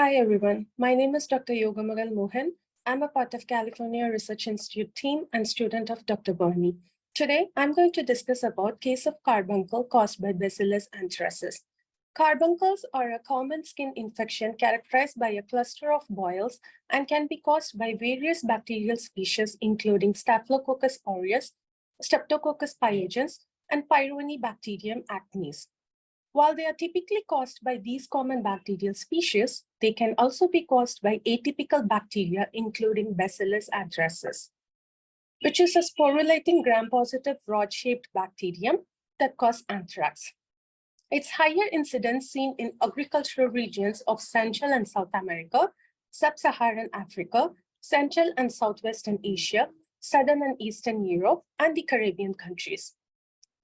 Hi, everyone. My name is Dr. Yogamagal Mohan. I'm a part of California Research Institute team and student of Dr. Bernie. Today, I'm going to discuss about case of carbuncle caused by Bacillus anthracis. Carbuncles are a common skin infection characterized by a cluster of boils and can be caused by various bacterial species, including Staphylococcus aureus, Streptococcus pyogenes, and Pyronibacterium acnes. While they are typically caused by these common bacterial species, they can also be caused by atypical bacteria, including Bacillus anthracis, which is a sporulating gram-positive rod-shaped bacterium that cause anthrax. Its higher incidence seen in agricultural regions of Central and South America, Sub-Saharan Africa, Central and Southwestern Asia, Southern and Eastern Europe, and the Caribbean countries.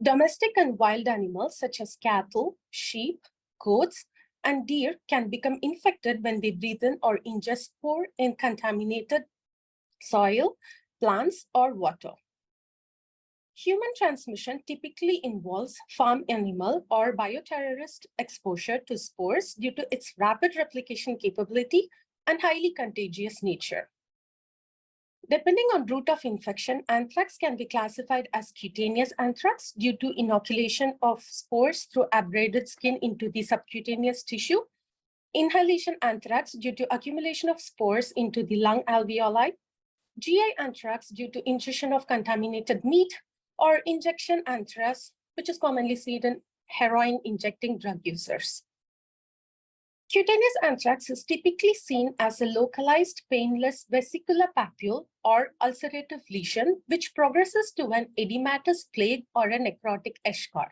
Domestic and wild animals such as cattle, sheep, goats, and deer can become infected when they breathe in or ingest spore in contaminated soil, plants, or water. Human transmission typically involves farm animal or bioterrorist exposure to spores due to its rapid replication capability and highly contagious nature. Depending on route of infection, anthrax can be classified as cutaneous anthrax due to inoculation of spores through abraded skin into the subcutaneous tissue, inhalation anthrax due to accumulation of spores into the lung alveoli, GI anthrax due to ingestion of contaminated meat, or injection anthrax, which is commonly seen in heroin injecting drug users. Cutaneous anthrax is typically seen as a localized painless vesicular papule or ulcerative lesion, which progresses to an edematous plague or a necrotic eschar.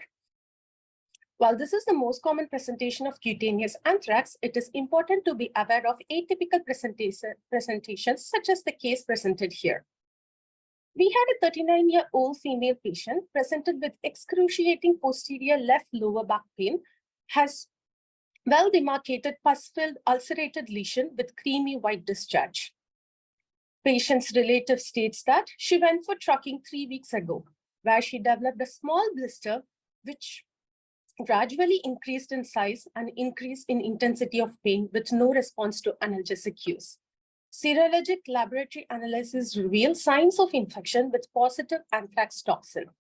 While this is the most common presentation of cutaneous anthrax, it is important to be aware of atypical presentations, such as the case presented here. We had a 39-year-old female patient presented with excruciating posterior left lower back pain, has well-demarcated pus-filled ulcerated lesion with creamy white discharge. Patient's relative states that she went for trucking 3 weeks ago, where she developed a small blister which gradually increased in size and increased in intensity of pain with no response to analgesic use. Serologic laboratory analysis revealed signs of infection with positive anthrax toxin.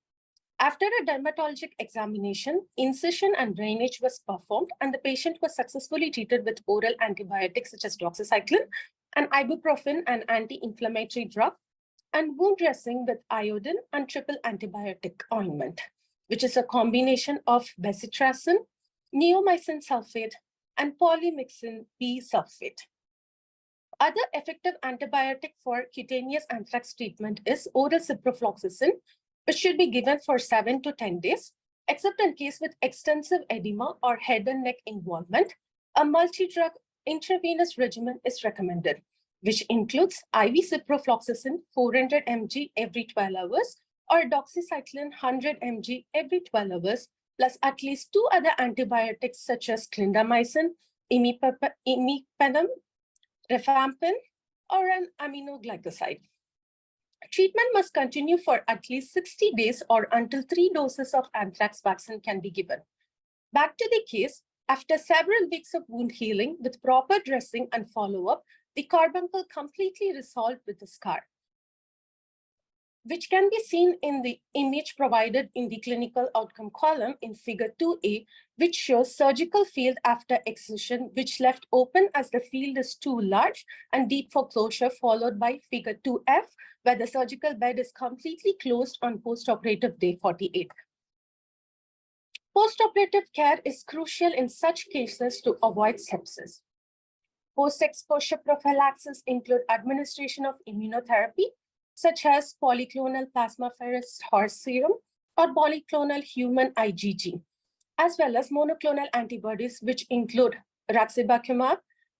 After a dermatologic examination, incision and drainage was performed, and the patient was successfully treated with oral antibiotics such as doxycycline and ibuprofen, an anti-inflammatory drug, and wound dressing with iodine and triple antibiotic ointment, which is a combination of bezitracin, neomycin sulfate, and polymyxin B sulfate. Other effective antibiotic for cutaneous anthrax treatment is oral ciprofloxacin, which should be given for 7 to 10 days, except in case with extensive edema or head and neck involvement. A multi-drug intravenous regimen is recommended, which includes IV ciprofloxacin 400 mg every 12 hours or doxycycline 100 mg every 12 hours, plus at least 2 other antibiotics such as clindamycin, imipenem, rifampin, or an aminoglycoside. Treatment must continue for at least 60 days or until 3 doses of anthrax vaccine can be given. Back to the case, after several weeks of wound healing with proper dressing and follow-up, the carbuncle completely resolved with the scar, which can be seen in the image provided in the clinical outcome column in figure 2A, which shows surgical field after excision, which left open as the field is too large and deep for closure, followed by figure 2F, where the surgical bed is completely closed on postoperative day 48. Postoperative care is crucial in such cases to avoid sepsis. Post-exposure prophylaxis include administration of immunotherapy, such as polyclonal plasmapheresis horse serum or polyclonal human IgG, as well as monoclonal antibodies, which include raxibacumab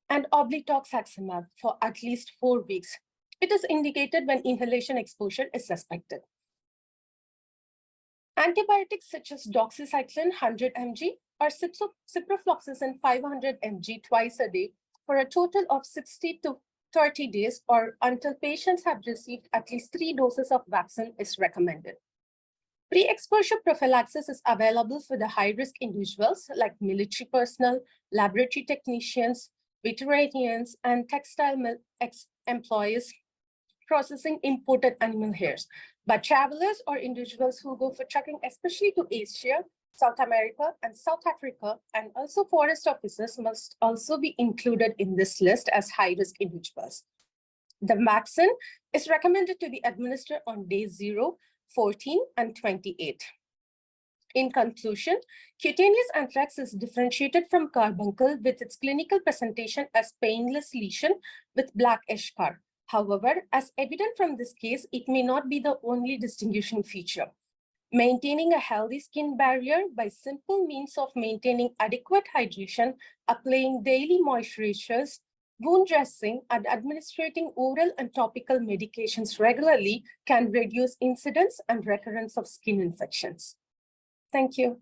and obligatoximab for at least 4 weeks. It is indicated when inhalation exposure is suspected. Antibiotics such as doxycycline 100 mg or ciprofloxacin 500 mg twice a day for a total of 60 to 30 days or until patients have received at least 3 doses of vaccine is recommended. Pre-exposure prophylaxis is available for the high-risk individuals like military personnel, laboratory technicians, veterinarians, and textile mill employees processing imported animal hairs. But travelers or individuals who go for trekking, especially to Asia, South America, and South Africa, and also forest officers must also be included in this list as high-risk individuals. The vaccine is recommended to be administered on day 0, 14, and 28. In conclusion, cutaneous anthrax is differentiated from carbuncle with its clinical presentation as painless lesion with blackish scar. However, as evident from this case, it may not be the only distinguishing feature. Maintaining a healthy skin barrier by simple means of maintaining adequate hydration, applying daily moisturizers, wound dressing, and administering oral and topical medications regularly can reduce incidence and recurrence of skin infections. Thank you.